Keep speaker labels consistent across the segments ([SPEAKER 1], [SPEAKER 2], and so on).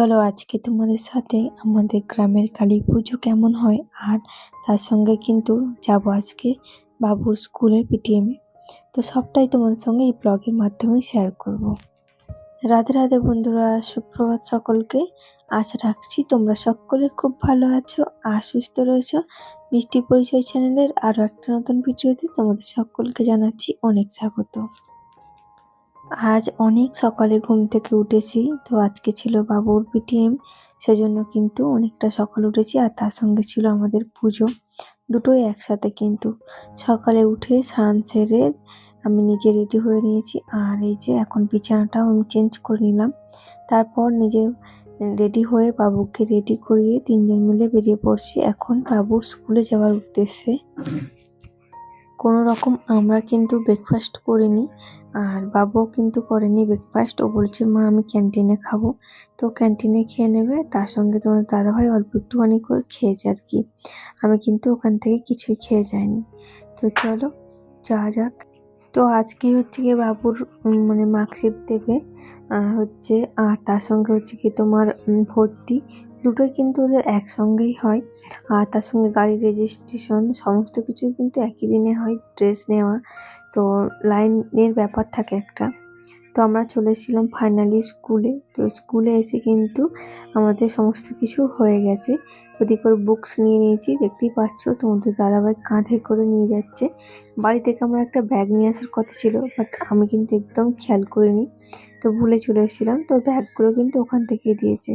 [SPEAKER 1] চলো আজকে তোমাদের সাথে আমাদের গ্রামের কালী পুজো কেমন হয় আর তার সঙ্গে কিন্তু যাব আজকে বাবুর স্কুলের পিটিএমে। তো সবটাই তোমাদের সঙ্গে এই ব্লগের মাধ্যমে শেয়ার করব। রাধে রাধে বন্ধুরা, সুপ্রভাত সকলকে। আশা রাখছি তোমরা সকলে খুব ভালো আছো আর সুস্থ রয়েছো। মিষ্টি পরিচয় চ্যানেলের আরও একটা নতুন ভিডিওতে তোমাদের সকলকে জানাচ্ছি অনেক স্বাগত। আজ অনেক সকালে ঘুম থেকে উঠেছি, তো আজকে ছিল বাবুর পিটিএম, সেজন্য কিন্তু অনেকটা সকালে উঠেছি আর তার সঙ্গে ছিল আমাদের পুজো, দুটোই একসাথে। কিন্তু সকালে উঠে স্নান সেরে আমি নিজে রেডি হয়ে নিয়েছি আর এই যে এখন বিছানাটাও আমি চেঞ্জ করে নিলাম। তারপর নিজে রেডি হয়ে বাবুকে রেডি করিয়ে তিনজন মিলে বেরিয়ে পড়ছি এখন বাবুর স্কুলে যাওয়ার উদ্দেশ্যে। কোনো রকম আমরা কিন্তু ব্রেকফাস্ট করিনি আর বাবুও কিন্তু করেনি ব্রেকফাস্ট। ও বলছে মা আমি ক্যান্টিনে খাবো, তো ক্যান্টিনে খেয়ে নেবে। তার সঙ্গে তোমার দাদাভাই অল্প একটুখানি করে খেয়েছে আর কি। আমি কিন্তু ওখান থেকে কিছুই খেয়ে যাইনি। তো চলো যাওয়া যাক। তো আজকে হচ্ছে গিয়ে বাবুর মানে মার্কশিট দেবে হচ্ছে, আর তার সঙ্গে হচ্ছে কি তোমার ভর্তি, দুটোই কিন্তু ওদের একসঙ্গেই হয়। আর তার সঙ্গে গাড়ির রেজিস্ট্রেশন সমস্ত কিছুই কিন্তু একই দিনে হয়। ড্রেস নেওয়া, তো লাইনের ব্যাপার থাকে একটা। তো আমরা চলে এসেছিলাম ফাইনালি স্কুলে। তো স্কুলে এসে কিন্তু আমাদের সমস্ত কিছু হয়ে গেছে। ওদিকে করে বুকস নিয়ে নিয়েছি, দেখতেই পাচ্ছ তোমাদের দাদাভাই কাঁধে করে নিয়ে যাচ্ছে। বাড়ি থেকে আমার একটা ব্যাগ নিয়ে আসার কথা ছিল, বাট আমি কিন্তু একদম খেয়াল করিনি, তো ভুলে চলে এসেছিলাম। তো ব্যাগগুলো কিন্তু ওখান থেকেই দিয়েছে।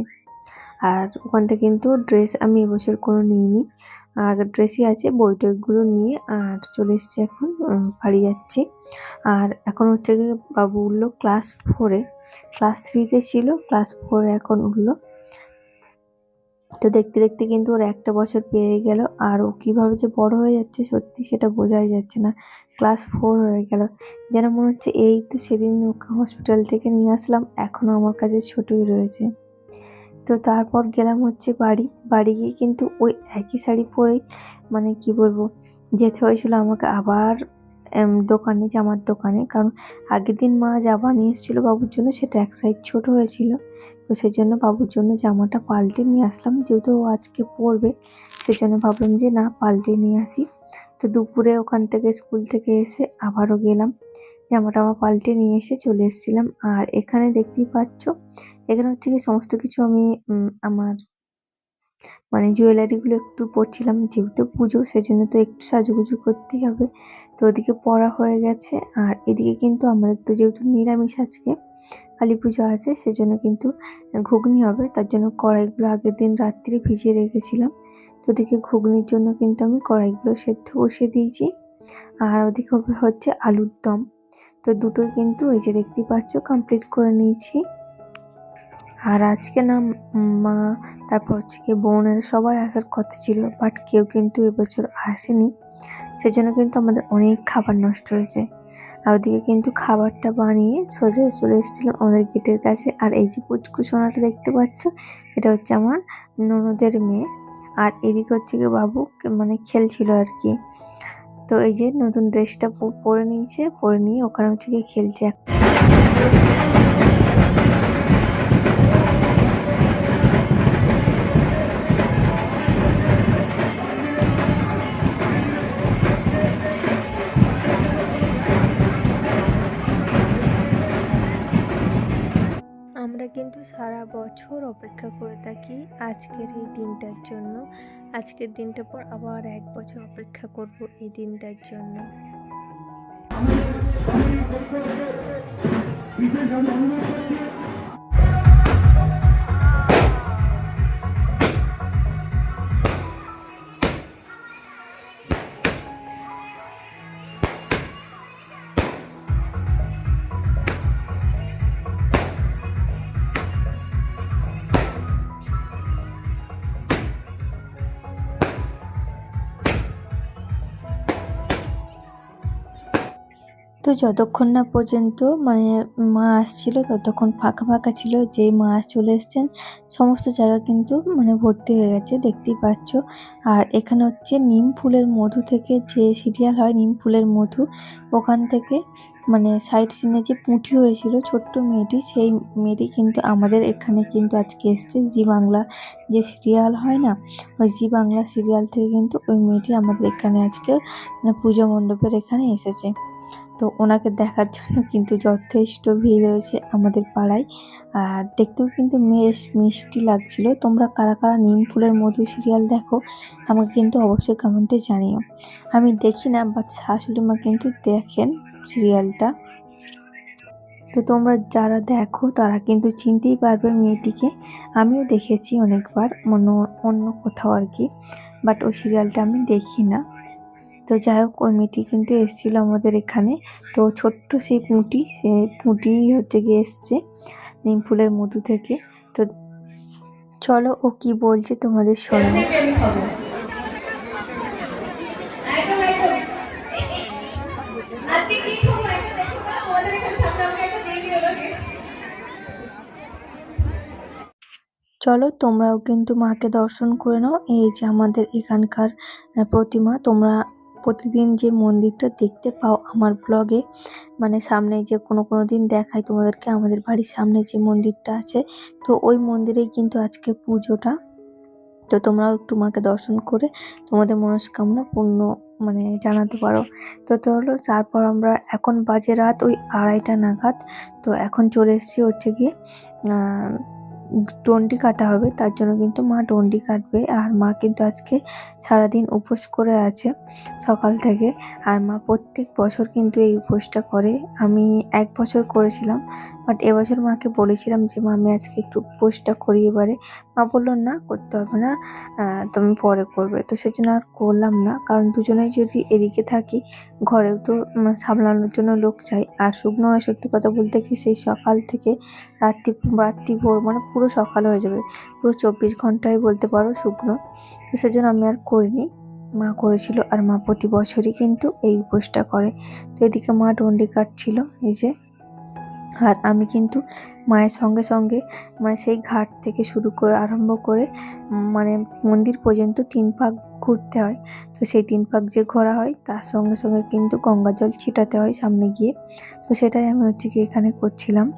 [SPEAKER 1] আর ওখান থেকে কিন্তু ড্রেস আমি এবছর কোনো নিইনি, আর ড্রেসই আছে, বই টইগুলো নিয়ে আর চলে এসেছি এখন বাড়ি যাচ্ছি। আর এখন হচ্ছে গিয়ে বাবু উঠলো ক্লাস 4-এ, ক্লাস 3-তে ছিল, ক্লাস 4-এ এখন উঠলো। তো দেখতে দেখতে কিন্তু ওর একটা বছর পেরিয়ে গেল আর ও কিভাবে যে বড় হয়ে যাচ্ছে সত্যি সেটা বোঝাই যাচ্ছে না। ক্লাস 4 হয়ে গেল, যেন মনে হচ্ছে এই তো সেদিন ওকে হসপিটাল থেকে নিয়ে আসলাম, এখনো আমার কাছে ছোটই রয়েছে। তো তারপর গেলাম হচ্ছে বাড়ি গিয়ে কিন্তু ওই একই শাড়ি পরেই মানে কি বলবো যেতে হয়েছিল আমাকে আবার দোকানে, জামার দোকানে। কারণ আগের দিন মা জামা নিয়ে এসেছিলো বাবুর জন্য, সেটা এক সাইজ ছোট হয়েছিল, তো সেই জন্য বাবুর জন্য জামাটা পাল্টে নিয়ে আসলাম। যেহেতু ও আজকে পরবে সেজন্য ভাবলাম যে না পাল্টে নিয়ে আসি। তো দুপুরে ওখান থেকে স্কুল থেকে এসে আবারও গেলাম, জামাটা আমার পাল্টে নিয়ে এসে চলে এসেছিলাম। আর এখানে দেখতেই পাচ্ছ, এখানে হচ্ছে কি সমস্ত কিছু আমি আমার মানে জুয়েলারিগুলো একটু পরছিলাম, যেহেতু পুজো সেজন্য তো একটু সাজুগুজু করতেই হবে। তো ওদিকে পরা হয়ে গেছে আর এদিকে কিন্তু আমাদের তো যেহেতু নিরামিষ আজকে কালী পুজো আছে, সেজন্য কিন্তু ঘুগনি হবে। তার জন্য কড়াইগুলো আগের দিন রাত্রে ভিজিয়ে রেখেছিলাম। তো ওদিকে ঘুগনির জন্য কিন্তু আমি কড়াইগুলো সেদ্ধ বসিয়ে দিয়েছি আর ওদিকে হচ্ছে আলুর দম। তো দুটোই কিন্তু এই যে দেখতেই পাচ্ছ কমপ্লিট করে নিয়েছি। আর আজকে না মা, তারপর হচ্ছে কি বোনের সবাই আসার কথা ছিল, বাট কেউ কিন্তু এবছর আসেনি, সেজন্য কিন্তু আমাদের অনেক খাবার নষ্ট হয়েছে। আর ওদিকে কিন্তু খাবারটা বানিয়ে সোজা চলে এসেছিলাম আমাদের গেটের কাছে। আর এই যে পুচকু সোনাটা দেখতে পাচ্ছ, এটা হচ্ছে আমার ননদের মেয়ে। আর এদিকে হচ্ছে কি বাবু মানে খেলছিল আর কি। তো এই যে নতুন ড্রেসটা পরে নিয়েছে, পরে নিয়ে ওখানে হচ্ছে কি খেলছে। আমরা কিন্তু সারা বছর অপেক্ষা করে থাকি আজকের এই দিনটার জন্য। আজকের দিনটার পর আবার 1 বছর অপেক্ষা করব এই দিনটার জন্য। তো যতক্ষণ না পর্যন্ত মানে মা আসছিল ততক্ষণ ফাঁকা ফাঁকা ছিল। যেই মা চলে এসছেন সমস্ত জায়গা কিন্তু মানে ভর্তি হয়ে গেছে, দেখতেই পাচ্ছ। আর এখানে হচ্ছে নিম ফুলের মধু থেকে যে সিরিয়াল হয় নিম ফুলের মধু, ওখান থেকে মানে সাইড সিনে যে পুঁটি হয়েছিল ছোট্ট মেয়েটি, সেই মেয়েটি কিন্তু আমাদের এখানে কিন্তু আজকে এসছে। জি বাংলা যে সিরিয়াল হয় না, ওই জি বাংলা সিরিয়াল থেকে কিন্তু ওই মেয়েটি আমাদের এখানে আজকে মানে পুজো মণ্ডপের এখানে এসেছে। তো ওনাকে দেখার জন্য কিন্তু যথেষ্ট ভিড় হয়েছে আমাদের পাড়ায়। আর দেখতেও কিন্তু বেশ মিষ্টি লাগছিল। তোমরা কারা কারা নিম ফুলের মধু সিরিয়াল দেখো আমাকে কিন্তু অবশ্যই কমেন্টে জানিও। আমি দেখি না, বাট শাশুড়ি মা কিন্তু দেখেন সিরিয়ালটা। তো তোমরা যারা দেখো তারা কিন্তু চিনতেই পারবে মেয়েটিকে। আমিও দেখেছি অনেকবার অন্য কোথাও আর কি, বাট ওই সিরিয়ালটা আমি দেখি না। তো যাই হোক, ওই মেয়েটি কিন্তু এসেছিল আমাদের এখানে। তো ছোট্ট সেই পুঁটি হচ্ছে গিয়ে এসছে নিম ফুলের মধু থেকে। তো চলো ও কি বলছে তোমাদের শোনাই। চলো তোমরাও কিন্তু মাকে দর্শন করে নাও। এই যে আমাদের এখানকার প্রতিমা। তোমরা প্রতিদিন যে মন্দিরটা দেখতে পাও আমার ব্লগে, মানে সামনে যে কোনো দিন দেখাই তোমাদেরকে, আমাদের বাড়ির সামনে যে মন্দিরটা আছে, তো ওই মন্দিরেই কিন্তু আজকে পুজোটা। তো তোমরাও একটু মাকে দর্শন করে তোমাদের মনস্কামনা পূর্ণ মানে জানাতে পারো। তো হলো তারপর আমরা এখন বাজে রাত ওই 2:30 নাগাদ। তো এখন চলে এসেছি হচ্ছে গিয়ে ডন্ডি কাটা হবে, তার জন্য কিন্তু মা ডন্ডি কাটবে। আর মা কিন্তু আজকে সারাদিন উপোস করে আছে সকাল থেকে। আর মা প্রত্যেক বছর কিন্তু এই উপোসটা করে। আমি 1 বছর করেছিলাম, বাট এবছর মাকে বলেছিলাম যে মা আমি আজকে একটু উপোসটা করি এবারে। মা বললো না করতে হবে না, তুমি পরে করবে। তো সেজন্য আর করলাম না, কারণ দুজনেই যদি এদিকে থাকি ঘরেও তো সামলানোর জন্য লোক চাই। আর শুকনো হয় সত্যি কথা বলতে কি সেই সকাল থেকে রাত্রি ভোর মানে পুরো সকাল হয়ে যাবে, পুরো 24 ঘন্টাই বলতে পারো শুকনো। তো সেজন্য আমি আর করিনি, মা করেছিল। আর মা প্রতি বছরই কিন্তু এই উপোসটা করে। তো এদিকে মা ডন্ডি কাটছিল এই যে। আর আমি কিন্তু মায়ের সঙ্গে সঙ্গে মানে সেই ঘাট থেকে শুরু করে আরম্ভ করে মানে মন্দির পর্যন্ত 3 পাক ঘুরতে হয়। তো সেই 3 পাক যে ঘোরা হয় তার সঙ্গে সঙ্গে কিন্তু গঙ্গা জল ছিটাতে হয় সামনে গিয়ে। তো সেটাই আমি হচ্ছে কি এখানে করছিলাম।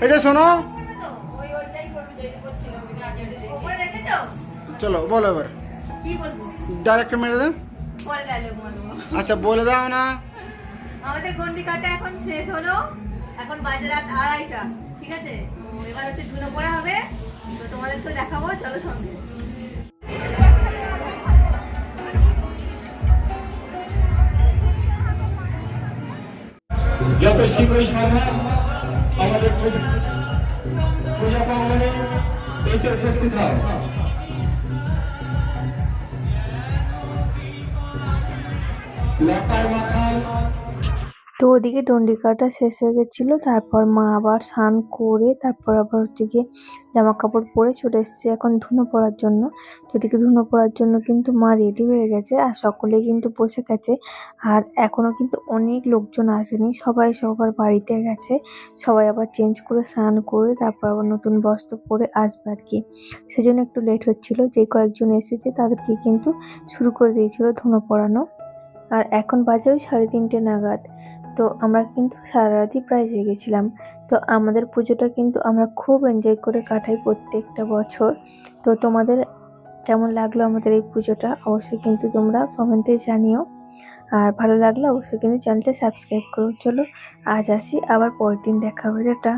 [SPEAKER 2] এই যে শোনো, চলো বলো এবার ডাইরেক্ট মেরে দেন। আচ্ছা বলে দাও না।
[SPEAKER 3] আমাদের গন্ডি কাটা এখন শেষ হলো, এখন বাজে রাত 2:30। ঠিক আছে, এবার হচ্ছে ধুলো পড়া হবে, তো তোমাদেরকে দেখাবো, চলো সঙ্গে।
[SPEAKER 4] যত শীঘ্রই সম্ভব আমাদের পূজা প্রাঙ্গণে এসে উপস্থিত হয়। লতায় মাথায়
[SPEAKER 1] তো ওদিকে ডন্ডিকাটা শেষ হয়ে গেছিল, তারপর মা আবার স্নান করে তারপর আবার হচ্ছে গিয়ে জামা কাপড় পরে চলে এসেছে এখন ধুনো পড়ার জন্য। তো ওদিকে ধুনো পড়ার জন্য কিন্তু মা রেডি হয়ে গেছে আর সকলে কিন্তু বসে গেছে। আর এখনো কিন্তু অনেক লোকজন আসেনি, সবাই সবার বাড়িতে গেছে। সবাই আবার চেঞ্জ করে স্নান করে তারপর আবার নতুন বস্ত্র পরে আসবে আর কি। সেজন্য একটু লেট হচ্ছিল। যে কয়েকজন এসেছে তাদেরকে কিন্তু শুরু করে দিয়েছিল ধুনো পড়ানো। আর এখন বাজে ওই 3:30 নাগাদ। তো আমরা কিন্তু সারা রাতই প্রায় জেগেছিলাম। তো আমাদের পুজোটা কিন্তু আমরা খুব এনজয় করে কাটাই প্রত্যেকটা বছর। তো তোমাদের কেমন লাগলো আমাদের এই পুজোটা অবশ্যই কিন্তু তোমরা কমেন্টে জানিও। আর ভালো লাগলে অবশ্যই কিন্তু চ্যানেলটা সাবস্ক্রাইব করো। চলো আজ আসি, আবার পরের দিন দেখা হবে, টাটা।